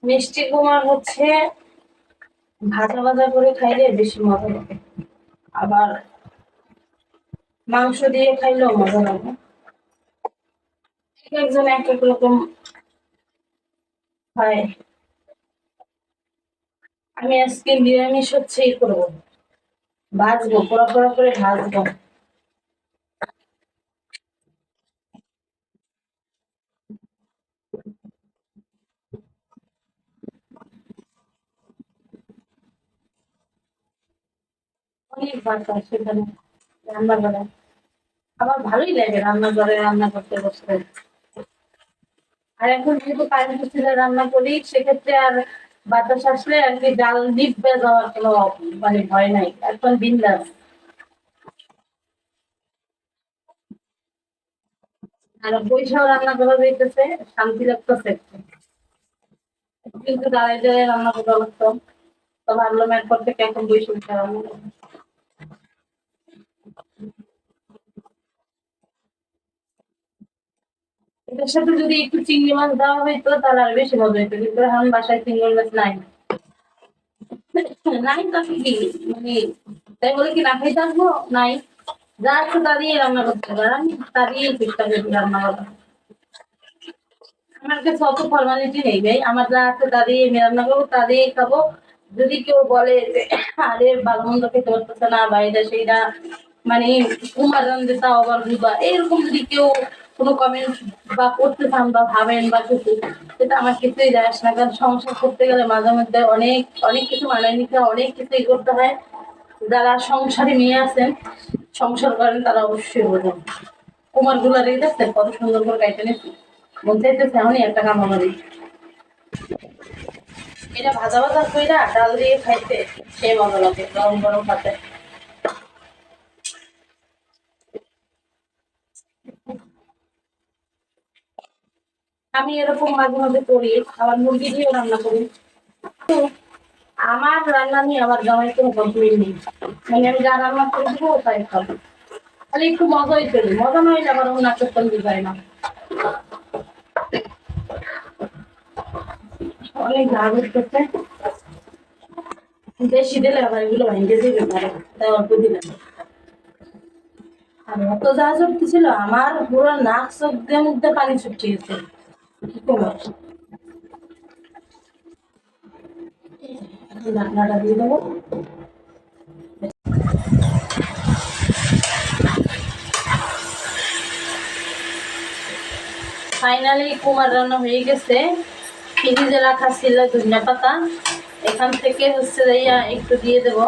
মিষ্টি কুমার হচ্ছে ভাজা ভাজা করে খাইলে বেশি মজা লাগে, আবার মাংস দিয়ে খাইলেও মজা লাগে। এক একজন এক এক রকম হয়। আমি আজকে নিরামিষ হচ্ছে করবো, ভাজবো, পোড়া পোড়া করে ভাজবো। অনেক বাতাস সেখানে রান্না করে, আমার ভালোই লাগে রান্না করে রান্না করতে বসতে। আর এখন যেহেতু কারেন্ট চুলায় রান্না করি, সেক্ষেত্রে আর বাতাস আসলে আর কি জাল নিভবে যাওয়ার কোনো মানে ভয় নাই, এখন বিন্দাস। আর বৈশাখ রান্না করা যাইতেছে, শান্তি লাগতেছে। কিন্তু দাঁড়ায় দাঁড়ায় রান্না করা লাগতো, তো ভাবলাম এরপর থেকে এখন বৈশাখ রান্না করবো। এটার সাথে যদি একটু চিংড়ি মাছ দেওয়া হইতো তাহলে আর বেশি মজা হইতো, কিন্তু এখন বাসায় চিংড়ি মাছ নাই। নাই তো কি মানে, তাই বলে কি না খাইতে আসবো? নাই, যা আছে তা দিয়ে রান্না করতে পারে, আমি তা দিয়েই চেষ্টা করি রান্না করা। আমার কাছে অত ফর্মালিটি নেই ভাই, আমার যা আছে তা দিয়ে আমি রান্না করবো, তা দিয়েই খাবো। যদি কেউ বলে যে আরে ভালো মন্দ খেতে পারতেছে না বা এটা সেইটা, মানে কুমার রান্ধে তাও আবার বুঝবা, এরকম যদি কেউ কোনো কমেন্ট বা করতে চান বা ভাবেন বা কিছু, সেটা আমার কিছুই যায় আসে না। কারণ সংসার করতে গেলে মাঝে মধ্যে অনেক অনেক কিছু মানায় নিতে হয়, অনেক কিছুই করতে হয়। যারা সংসারে মেয়ে আছেন, সংসার করেন, তারা অবশ্যই বোঝেন। কুমার গুলা রেখে যাচ্ছেন কত সুন্দর করে কাইটে নিচ্ছি, মন চাইতেছে এমনই একটা কাম আমারই। এটা ভাজা ভাজা কইরা ডাল দিয়ে খাইতে সে মজা লাগে গরম গরম ভাতে। আমি এরকম মাঝে মাঝে করি, আবার মুরগি দিয়েও রান্না করি। তো আমার রান্না নিয়ে আমার জামাই কোনো কমপ্লেন নেই, মানে আমি যা রান্না করে দেবো তাই খাবো। খালি একটু মজাই করি, মজা নয় আবার অন্য একটা তৈরি যায় না। অনেক ঝাল উঠতেছে, বেশি দিলে আবার এগুলো ভেঙে দিবে পারে, তাই অল্প দিলাম। আর এত ঝাল উঠতেছিল আমার পুরো নাক চোখ দিয়ে মধ্যে পানি ছুটে গেছে, কি করবো। ঢাকনাটা দিয়ে দেবো। ফাইনালি কুমার রান্না হয়ে গেছে। ফ্রিজে রাখা ছিল ধনিয়া পাতা, এখান থেকে হচ্ছে একটু দিয়ে দেবো।